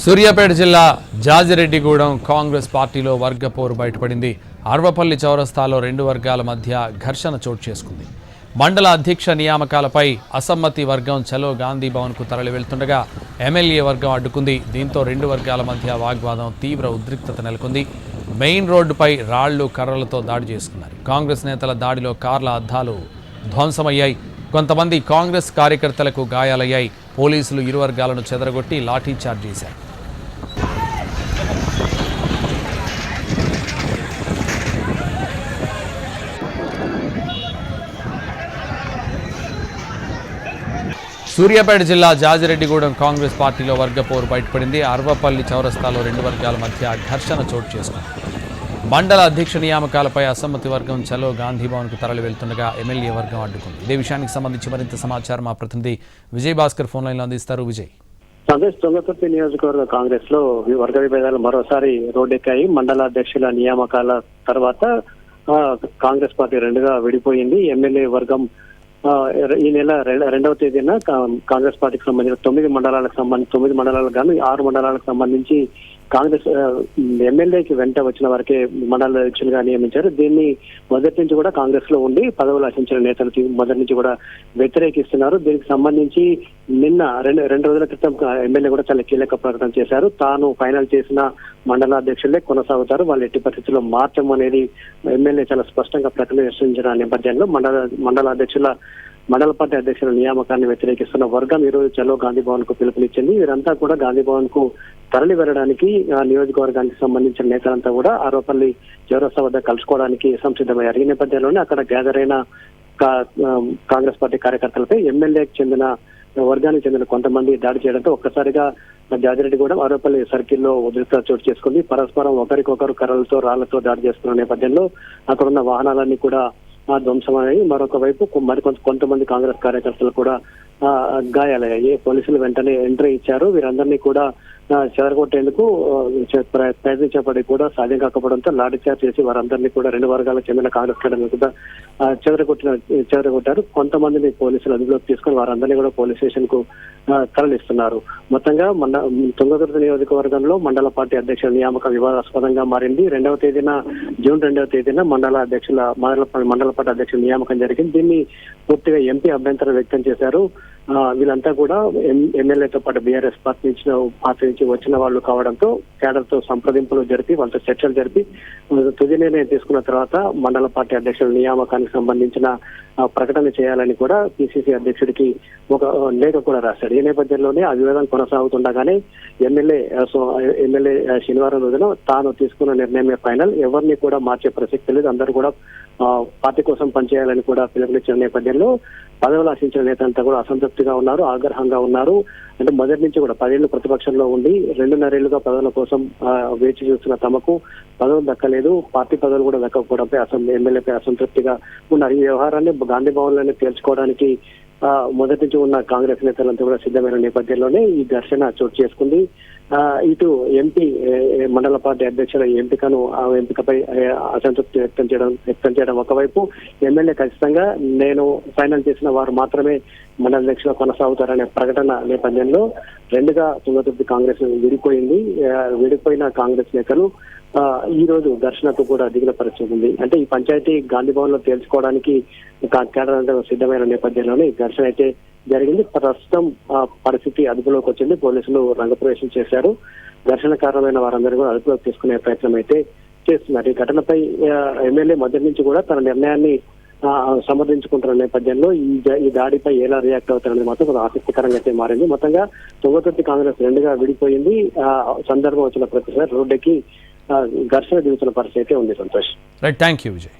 సూర్యాపేట జిల్లా జాజిరెడ్డిగూడెం కాంగ్రెస్ పార్టీలో వర్గపోరు బయటపడింది. అర్వపల్లి చౌరస్తాలో రెండు వర్గాల మధ్య ఘర్షణ చోటు చేసుకుంది. మండల అధ్యక్ష నియామకాలపై అసమ్మతి వర్గం చలో గాంధీ భవన్కు తరలి వెళ్తుండగా ఎమ్మెల్యే వర్గం అడ్డుకుంది. దీంతో రెండు వర్గాల మధ్య వాగ్వాదం తీవ్ర ఉద్రిక్తత నెలకొంది. మెయిన్ రోడ్డుపై రాళ్లు కర్రలతో దాడి చేసుకున్నారు. కాంగ్రెస్ నేతల దాడిలో కార్ల అద్దాలు ధ్వంసమయ్యాయి. కొంతమంది కాంగ్రెస్ కార్యకర్తలకు గాయాలయ్యాయి. పోలీసులు ఇరు వర్గాలను చెదరగొట్టి లాఠీచార్జ్ చేశారు. సూర్యాపేట జిల్లా జాజిరెడ్డిగూడెం కాంగ్రెస్ పార్టీలో వర్గపోరు బయటపడింది. అర్వపల్లి చౌరస్తాలో రెండు వర్గాల మధ్య ఘర్షణ చోటు చేసుకుంది. మండల అధ్యక్ష నియామకాలపై అసమ్మతి వర్గం చలో గాంధీ భవన్కు తరలి వెళ్తుండగా ఎమ్మెల్యే వర్గం అడ్డుకుంది. ఇదే విషయానికి సంబంధించి మరింత సమాచారం మా ప్రతినిధి విజయ్ భాస్కర్ ఫోన్ లైన్లో అందిస్తారు. విజయ్, తుంగతుర్తి నియోజకవర్గ కాంగ్రెస్ లో వర్గ విభేదాలు మరోసారి రోడ్డెక్కాయి. మండల అధ్యక్షుల నియామకాల తర్వాత కాంగ్రెస్ పార్టీ రెండుగా విడిపోయింది. ఎమ్మెల్యే వర్గం ఈ నెల 2వ తేదీన కాంగ్రెస్ పార్టీకి సంబంధించిన 9 మండలాలకు గాను 6 మండలాలకు సంబంధించి కాంగ్రెస్ ఎమ్మెల్యేకి వెంట వచ్చిన వారికే మండల అధ్యక్షులుగా నియమించారు. దీన్ని మొదటి నుంచి కూడా కాంగ్రెస్ లో ఉండి పదవులు ఆశించిన నేతలకి మొదటి నుంచి కూడా వ్యతిరేకిస్తున్నారు. దీనికి సంబంధించి నిన్న రెండు రోజుల క్రితం ఎమ్మెల్యే కూడా చాలా కీలక ప్రకటన చేశారు. తాను ఫైనల్ చేసిన మండలాధ్యక్షులే కొనసాగుతారు, వాళ్ళు ఎట్టి పరిస్థితుల్లో మార్చం అనేది ఎమ్మెల్యే చాలా స్పష్టంగా ప్రకటించిన నేపథ్యంలో మండల పార్టీ అధ్యక్షుల నియామకాన్ని వ్యతిరేకిస్తున్న వర్గం ఈ రోజు చలో గాంధీ భవన్ కు పిలుపునిచ్చింది. వీరంతా కూడా గాంధీ భవన్ కు తరలి వెళ్లడానికి నియోజకవర్గానికి సంబంధించిన నేతలంతా కూడా అర్వపల్లి చౌరస్తా వద్ద కలుసుకోవడానికి సంసిద్ధమయ్యారు. ఈ నేపథ్యంలోనే అక్కడ గ్యాదర్ అయిన కాంగ్రెస్ పార్టీ కార్యకర్తలపై ఎమ్మెల్యేకి చెందిన వర్గానికి చెందిన కొంతమంది దాడి చేయడంతో ఒక్కసారిగా జాజిరెడ్డిగూడెం అర్వపల్లి సర్కిల్లో ఉద్రిక్తత చోటు చేసుకుంది. పరస్పరం ఒకరికొకరు కర్రలతో రాళ్లతో దాడి చేస్తున్న నేపథ్యంలో అక్కడున్న వాహనాలన్నీ కూడా ధ్వంసమయ్యాయి. మరొక వైపు కొంతమంది కాంగ్రెస్ కార్యకర్తలు కూడా గాయాలయ్యాయి. పోలీసులు వెంటనే ఎంట్రీ ఇచ్చారు. వీరందరినీ కూడా చెదరగొట్టేందుకు ప్రయత్నించబడి కూడా సాధ్యం కాకపోవడంతో లాఠీచార్జ్ చేసి వారందరినీ కూడా రెండు వర్గాలకు చెందిన కాంగ్రెస్ కేడర్లు కూడా చెదరగొట్టారు. కొంతమందిని పోలీసులు అదుపులోకి తీసుకుని వారందరినీ కూడా పోలీస్ స్టేషన్ కు తరలిస్తున్నారు. మొత్తంగా తుంగతుర్తి నియోజకవర్గంలో మండల పార్టీ అధ్యక్షుల నియామకం వివాదాస్పదంగా మారింది. జూన్ 2వ తేదీన మండల పార్టీ అధ్యక్షుల నియామకం జరిగింది. దీన్ని పూర్తిగా ఎంపీ అభ్యంతరం వ్యక్తం చేశారు. వీళ్ళంతా కూడా ఎమ్మెల్యేతో పాటు బీఆర్ఎస్ పార్టీ నుంచి వచ్చిన వాళ్ళు కావడంతో కేడర్తో సంప్రదింపులు జరిపి వాళ్ళతో చర్చలు జరిపి తుది నిర్ణయం తీసుకున్న తర్వాత మండల పార్టీ అధ్యక్షుల నియామకానికి సంబంధించిన ప్రకటన చేయాలని కూడా పిసిసి అధ్యక్షుడికి ఒక లేఖ కూడా రాశారు. ఈ నేపథ్యంలోనే ఆ వివాదం కొనసాగుతుండగానే ఎమ్మెల్యే శనివారం రోజున తాను తీసుకున్న నిర్ణయమే ఫైనల్, ఎవరిని కూడా మార్చే ప్రసక్తి లేదు, అందరూ కూడా పార్టీ కోసం పనిచేయాలని కూడా పిలుపునిచ్చిన నేపథ్యంలో పదవులు ఆశించిన నేతంతా కూడా అసంతృప్తిగా ఉన్నారు, ఆగ్రహంగా ఉన్నారు. అంటే మొదటి నుంచి కూడా 10 ఏళ్లు ప్రతిపక్షంలో ఉండి 2.5 ఏళ్లుగా పదవుల కోసం వేచి చూస్తున్న తమకు పదవులు దక్కలేదు, పార్టీ పదవులు కూడా దక్కకపోవడంపై ఎమ్మెల్యేపై అసంతృప్తిగా ఉన్నారు. ఈ వ్యవహారాన్ని గాంధీ భవన్ లోనే తేల్చుకోవడానికి మొదటి నుంచి ఉన్న కాంగ్రెస్ నేతలంతా కూడా సిద్ధమైన నేపథ్యంలోనే ఈ ఘర్షణ చోటు చేసుకుంది. ఇటు ఎంపీ మండల పార్టీ అధ్యక్షుల ఎంపికపై అసంతృప్తి వ్యక్తం చేయడం ఒకవైపు, ఎమ్మెల్యే ఖచ్చితంగా నేను ఫైనల్ చేసిన వారు మాత్రమే మండల అధ్యక్షులు కొనసాగుతారనే ప్రకటన నేపథ్యంలో రెండుగా తుంగతుర్తి కాంగ్రెస్ విడిపోయిన కాంగ్రెస్ నేతలు ఈ రోజు ఘర్షణకు కూడా దిగిన పరిస్థితి ఉంది. అంటే ఈ పంచాయతీ గాంధీ భవన్ లో తేల్చుకోవడానికి కేడర్ సిద్ధమైన నేపథ్యంలోనే ఘర్షణ అయితే జరిగింది. ప్రస్తుతం పరిస్థితి అదుపులోకి వచ్చింది, పోలీసులు రంగప్రవేశం చేశారు. ఘర్షణ కారణమైన వారందరూ కూడా అదుపులోకి తీసుకునే ప్రయత్నం అయితే చేస్తున్నారు. ఈ ఘటనపై ఎమ్మెల్యే మొదటి నుంచి కూడా తన నిర్ణయాన్ని సమర్థించుకుంటున్న నేపథ్యంలో ఈ దాడిపై ఎలా రియాక్ట్ అవుతారనేది మాత్రం కొంచెం ఆసక్తికరంగా అయితే మారింది. మొత్తంగా తుంగతుర్తి కాంగ్రెస్ రెండుగా విడిపోయింది. సందర్భం వచ్చిన ప్రతిసారి రోడ్డుకి ఘర్షణ దిగుతున్న పరిస్థితి అయితే ఉంది. Santosh, right, thank you Vijay.